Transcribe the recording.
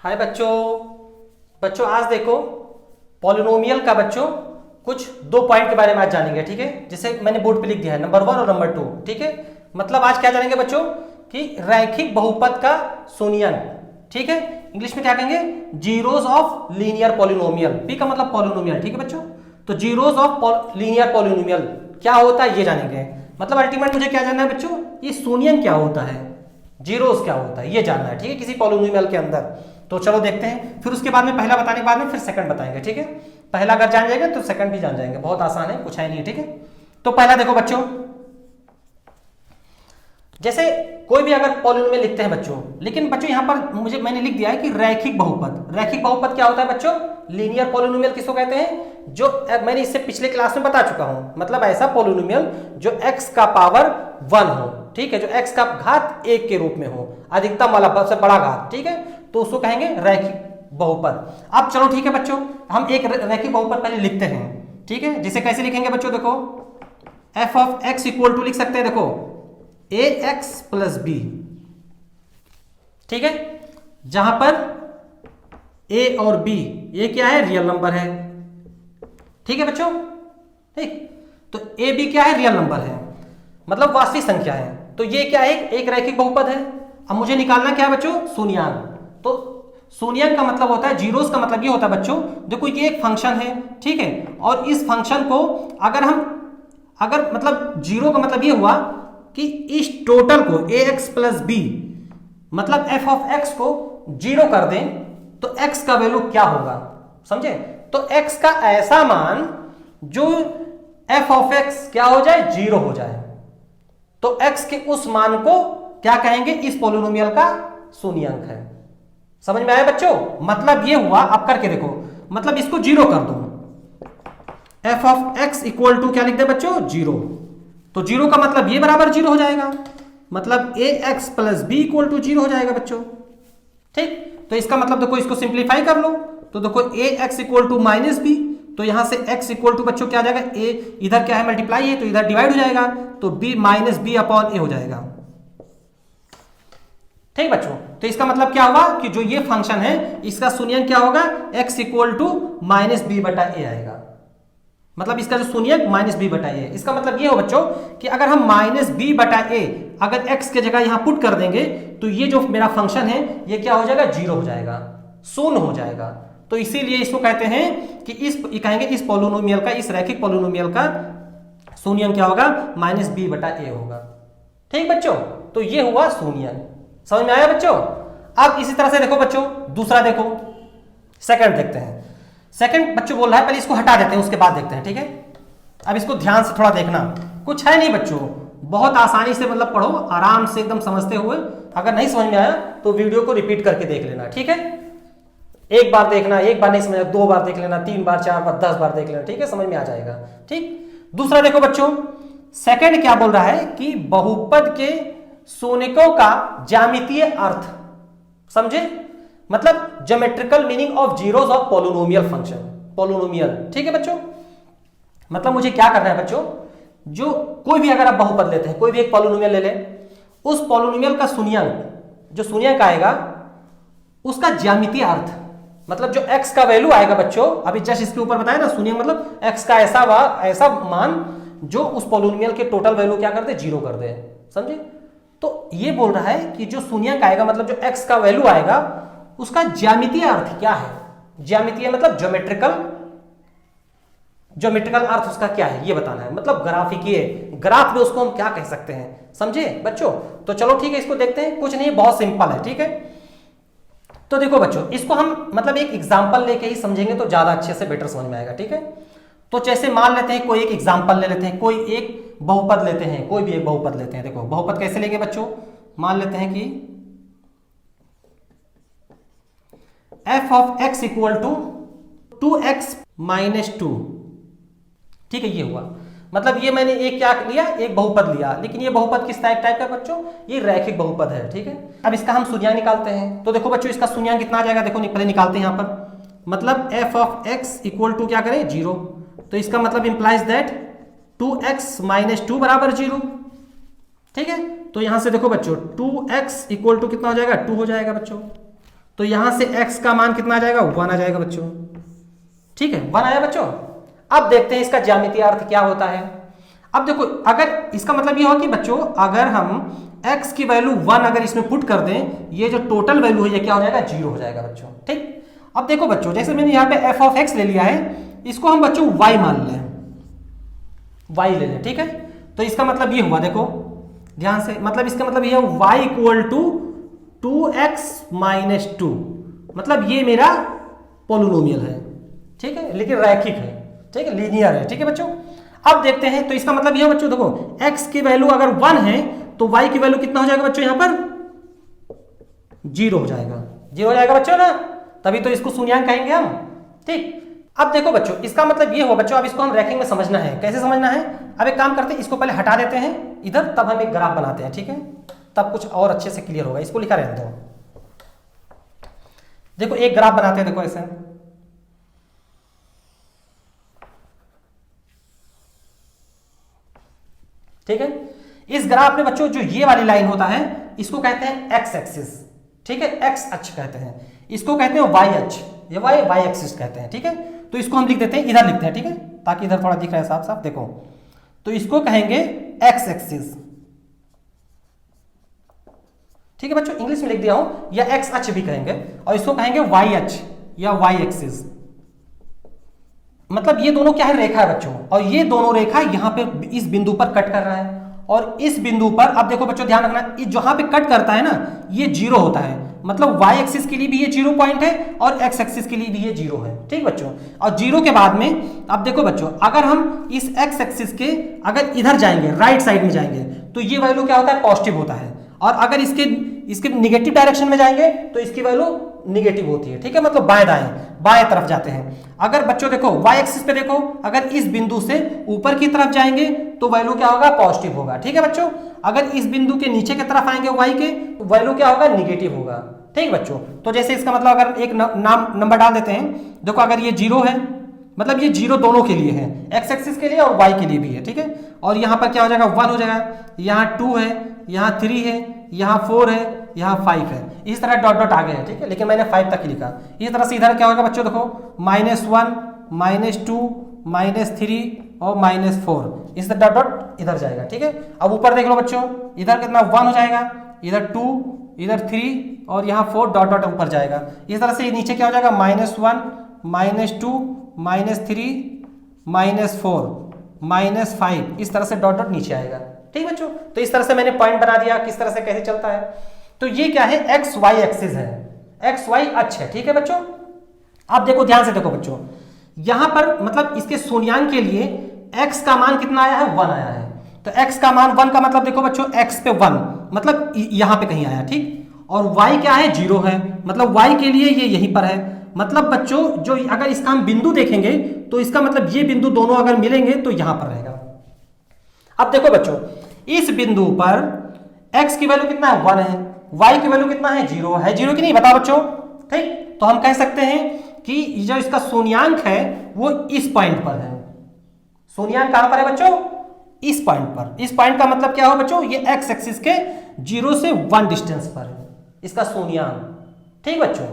हाय बच्चों। बच्चों आज देखो पॉलिनोमियल का बच्चों कुछ दो पॉइंट के बारे में आज जानेंगे, ठीक है। जैसे मैंने बोर्ड पे लिख दिया है नंबर 1 और नंबर 2, ठीक है। मतलब आज क्या जानेंगे बच्चों कि रैखिक बहुपद का शून्यन, ठीक है। इंग्लिश में क्या कहेंगे, zeros of linear polynomial. P का मतलब पॉलिनोमियल, ठीक है बच्चों। तो जीरोस ऑफ लीनियर पॉलिनोमियल क्या होता है ये जानेंगे। मतलब अल्टीमेट मुझे क्या जानना है बच्चों, ये शून्यन क्या होता है, जीरोस क्या होता है ये जानना है, ठीक है, किसी पॉलिनोमियल के अंदर। तो चलो देखते हैं, फिर उसके बाद में पहला बताने के बाद में फिर सेकंड बताएंगे, ठीक है। पहला अगर जान जाएंगे तो सेकंड भी जान जाएंगे, बहुत आसान है, कुछ है नहीं, ठीक है। तो पहला देखो बच्चों, जैसे कोई भी अगर पॉलिनोमियल लिखते हैं बच्चों, लेकिन बच्चों यहां पर मैंने लिख दिया है कि रैखिक बहुपद। रैखिक बहुपद क्या होता है बच्चों, लीनियर पॉलिनोमियल किसको कहते हैं, जो मैंने इससे पिछले क्लास में बता चुका हूं। मतलब ऐसा पॉलिनोमियल जो x का पावर 1 हो, ठीक है, जो x का घात 1 के रूप में हो, अधिकतम वाला सबसे बड़ा घात, ठीक है, तो उसको कहेंगे रैखिक बहुपद। अब चलो ठीक है बच्चों, हम एक रैखिक बहुपद पहले लिखते हैं, ठीक है। जिसे कैसे लिखेंगे बच्चों, देखो f of x equal to लिख सकते हैं, देखो ax प्लस b, ठीक है, जहां पर a और b ये क्या है, रियल नंबर है, ठीक है बच्चों, ठीक। तो a b क्या है, रियल नंबर है, मतलब वास्तविक संख्या है। तो ये क्या है, एक रैखिक बहुपद है। अब मुझे निकालना क्या है बच्चों, शून्यांक। तो शून्यांक का मतलब होता है, जीरोस का मतलब ये होता है बच्चों, देखो ये एक फंक्शन है, ठीक है, और इस फंक्शन को अगर मतलब जीरो का मतलब ये हुआ कि इस टोटल को ax प्लस बी मतलब f ऑफ x को जीरो कर दें तो x का वैल्यू क्या होगा, समझे। तो x का ऐसा मान जो f ऑफ x क्या हो जाए, जीरो हो जाए, तो x के उस मान को क्या कहेंगे, इस पॉलिनोमियल का शून्यंक है। समझ में आया बच्चों, मतलब ये हुआ, आप करके देखो, मतलब इसको जीरो कर दो, f of x equal to क्या लिख दे बच्चों, जीरो। तो जीरो का मतलब ये बराबर जीरो हो जाएगा, मतलब ax plus B equal to zero हो जाएगा बच्चों, ठीक। तो इसका मतलब देखो, इसको सिंप्लीफाई कर लो, तो देखो ax equal to minus B, तो यहां से x इक्वल टू बच्चों क्या आ जाएगा, a इधर क्या है मल्टीप्लाई है, तो इधर डिवाइड हो जाएगा, तो b माइनस बी अपॉन ए हो जाएगा, ठीक बच्चों। तो इसका मतलब क्या हुआ कि जो ये फंक्शन है इसका शून्यंक क्या होगा, x equal to minus B बटा ए आएगा। मतलब इसका जो शून्यंक माइनस बी बटा ए, इसका मतलब ये हो बच्चों कि अगर हम माइनस बी बटा ए अगर x के जगह यहां पुट कर देंगे तो ये जो मेरा फंक्शन है ये क्या हो जाएगा, जीरो हो जाएगा, शून्य हो जाएगा। तो इसीलिए इसको कहते हैं कि कहेंगे इस पॉलिनोमियल का, इस रैखिक पॉलिनोमियल का शून्यंक क्या होगा, माइनस बी बटा ए होगा, ठीक बच्चों। तो ये हुआ शून्यंक, समझ में आया बच्चों। अब इसी तरह से देखो बच्चों, दूसरा देखो, सेकंड देखते हैं। सेकंड बच्चों बोल रहा है, पहले इसको हटा देते हैं उसके बाद देखते हैं, ठीक है। अब इसको ध्यान से थोड़ा देखना, कुछ है नहीं बच्चों, बहुत आसानी से मतलब पढ़ो, आराम से एकदम समझते हुए। अगर नहीं समझ में आया तो वीडियो को रिपीट करके देख लेना, ठीक है। एक बार देखना, एक बार नहीं समझ, 2 बार देख लेना, 3 बार, 4 बार, 10 बार देख लेना, ठीक है, समझ में आ जाएगा, ठीक। दूसरा देखो बच्चों, सेकंड क्या बोल रहा है कि बहुपद के शून्यकों का ज्यामितीय अर्थ, समझे, मतलब geometrical meaning of zeros of polynomial function, polynomial, ठीक है बच्चों। मतलब मुझे क्या करना है बच्चों, जो कोई भी अगर आप बहुपद लेते हैं, कोई भी एक पॉलिनोमियल ले लें, उस पॉलिनोमियल का शून्यंक, जो शून्यंक आएगा उसका ज्यामितीय अर्थ, मतलब जो x का वैल्यू आएगा बच्चों, अभी जस्ट इसके ऊपर बताया ना, शून्यंक मतलब x का ऐसा मान जो उस पॉलिनोमियल के टोटल वैल्यू क्या कर दे, जीरो कर दे, समझे। तो ये बोल रहा है कि जो शून्यंक आएगा, मतलब जो x का वैल्यू आएगा उसका ज्यामितीय अर्थ क्या है, ज्यामितीय मतलब ज्योमेट्रिकल अर्थ उसका क्या है ये बताना है, मतलब ग्राफिकीय, ग्राफ में उसको हम क्या कह सकते हैं, समझे बच्चों। तो चलो ठीक है, इसको देखते हैं, कुछ नहीं, बहुत सिंपल है, ठीक है। तो देखो बच्चों, इसको हम मतलब एक एग्जांपल लेके ही समझेंगे तो ज्यादा अच्छे से बेटर समझ में आएगा, ठीक है। तो जैसे मान लेते हैं, कोई एक एग्जांपल ले लेते हैं, कोई एक बहुपद लेते हैं, कोई भी एक बहुपद लेते हैं। देखो बहुपद कैसे लेंगे बच्चों, मान लेते हैं कि f of x equal to 2x minus 2, ठीक है, ये हुआ। मतलब ये मैंने एक क्या लिया, एक बहुपद लिया, लेकिन ये बहुपद किस टाइप का बच्चों, ये रैखिक बहुपद है, ठीक है। अब इसका हम शून्यंक निकालते हैं, तो देखो बच्चों इसका शून्यंक कितना आ जाएगा, देखो पहले निकालते हैं यहां पर, मतलब f of x equal to क्या करें, जीरो। तो इसका मतलब इंप्लाइज दैट 2x माइनस 2 बराबर जीरो, ठीक है। तो यहां से देखो बच्चों 2x इक्वल टू कितना हो जाएगा, 2 हो जाएगा बच्चों। तो यहां से x का मान कितना आ जाएगा, 1 आ जाएगा बच्चों। ठीक है, 1 आया बच्चों। अब देखते हैं इसका ज्यामितीय अर्थ क्या होता है। अब देखो, अगर इसका मतलब ये हो कि बच्चों अगर हम x की वैल्यू 1 अगर इसमें पुट कर दें, ये जो टोटल वैल्यू है ये क्या हो जाएगा, 0 हो जाएगा बच्चों। ठीक, अब देखो बच्चों, जैसे मैंने यहाँ पे f ऑफ x ले लिया है, इसको हम बच्चों y मान लें, y ले लें। ठीक है, तो इसका मतलब ये हुआ, देखो ध्यान से, मतलब इसका मतलब ये y equal to 2x minus 2, मतलब ये मेरा पॉलिनोमियल है। ठीक है, लेकिन रैखिक है। ठीक है, लीनियर है। ठीक है बच्चों, अब देखते हैं, तो इसका मतलब ये बच्चों देखो, x की वैल्यू अगर 1 है तो y की वैल्यू कितना हो जाएगा बच्चों, यहां पर 0 हो जाएगा। 0 हो जाएगा बच्चों ना, तभी तो इसको शून्यांक कहेंगे हम। ठीक, अब देखो बच्चों, इसका मतलब ये हो बच्चों, अब इसको हम रैखिक में समझना है। कैसे समझना है, अब एक काम करते हैं, इसको पहले हटा देते हैं इधर, तब हम एक ग्राफ बनाते हैं। ठीक है, तब कुछ और अच्छे से क्लियर होगा। इसको लिखा रहने दो। देखो एक ग्राफ बनाते हैं, देखो ऐसे, ठीक है। इस ग्राफ में बच्चों जो ये वाली लाइन होता है इसको कहते हैं एक्स एक्सिस। ठीक है, एक्स अक्ष कहते हैं, इसको कहते हैं वाई अक्ष, ये वाई एक्सिस कहते हैं। ठीक है, तो इसको हम लिख देते हैं, इधर लिखते हैं। ठीक है, ताकि इधर थोड़ा दिख रहा है साफ साफ। देखो, तो इसको कहेंगे एक्स एक्सिस। ठीक है बच्चों, इंग्लिश में लिख दिया हूं, या एक्स अक्ष भी कहेंगे, और इसको कहेंगे वाई अक्ष या वाई एक्सिस। मतलब ये दोनों क्या है, रेखा है बच्चों, और ये दोनों रेखा यहां पे इस बिंदु पर कट कर रहा है, और इस बिंदु पर, अब देखो बच्चों ध्यान रखना, जहां पे कट करता है ना, ये 0 होता है। मतलब y एक्सिस के लिए भी ये 0 पॉइंट है, और x एक्सिस के लिए भी ये 0 है। ठीक बच्चों, और 0 के बाद में, अब देखो बच्चों, अगर हम इस x एक्सिस के अगर इधर जाएंगे, राइट साइड में जाएंगे, तो ये वैल्यू क्या होता है, पॉजिटिव होता है, और अगर इसके निगेटिव डायरेक्शन में जाएंगे तो इसकी वैल्यू निगेटिव होती है। ठीक है, मतलब बाएं दाएं, बाएं तरफ जाते हैं। अगर बच्चों देखो y एक्सिस पे देखो, अगर इस बिंदु से ऊपर की तरफ जाएंगे तो वैल्यू क्या होगा, पॉजिटिव होगा। ठीक है बच्चों, अगर इस बिंदु के नीचे की तरफ आएंगे y के, तो वैल्यू क्या होगा, निगेटिव होगा। ठीक बच्चों, तो जैसे इसका मतलब अगर एक नंबर डाल देते हैं, देखो अगर ये 0 है, मतलब ये 0 दोनों के लिए है, x एक्सिस के लिए और y के लिए भी है। ठीक है, और यहाँ पर क्या हो जाएगा, 1 हो जाएगा, यहाँ 2 है, यहाँ 3 है, यहाँ 4 है, यहाँ 5 है, इस तरह डॉट डॉट आगे है। ठीक है, लेकिन मैंने 5 तक ही लिखा। इस तरह से इधर क्या होगा बच्चों, देखो -1 -2 -3 और -4, इस तरह डॉट डॉट इधर जाएगा। ठीक है, अब ऊपर देख लो बच्चों, इधर कितना 1 हो जाएगा, इधर 2, इधर 3 और यहाँ 4 डॉट डॉट ऊपर जाएगा। इस तरह से नीचे क्या हो जाएगा, -1 -2 -3 -4 -5, इस तरह से डॉट डॉट नीचे आएगा। ठीक बच्चों, तो इस तरह से मैंने पॉइंट बना दिया, किस तरह से कैसे चलता है। तो ये क्या है, एक्स वाई एक्सिस है, एक्स वाई अक्ष है। ठीक है बच्चों, अब देखो ध्यान से देखो बच्चों, यहां पर मतलब इसके शून्यांक के लिए x का मान कितना आया है, 1 आया है। तो x का मान 1 का मतलब देखो बच्चों, x पे 1 मतलब यहां पे कहीं आया। ठीक, और y क्या है, 0 है, मतलब y के लिए ये यहीं पर है। मतलब बच्चों जो अगर इसका हम बिंदु देखेंगे तो इसका मतलब ये बिंदु दोनों अगर मिलेंगे तो यहां पर रहेगा। अब देखो बच्चों, इस बिंदु पर x की वैल्यू कितना है, 1 है, y की वैल्यू कितना है, 0 है। 0 की नहीं, बताओ बच्चों। ठीक, तो हम कह सकते हैं कि जो इसका शून्यांक है वो इस पॉइंट पर है। शून्यांक कहां पर है बच्चों, इस पॉइंट पर। इस पॉइंट का मतलब क्या हो बच्चों, ये x एक्सिस के 0 से 1 डिस्टेंस पर है इसका शून्यांक। ठीक बच्चों,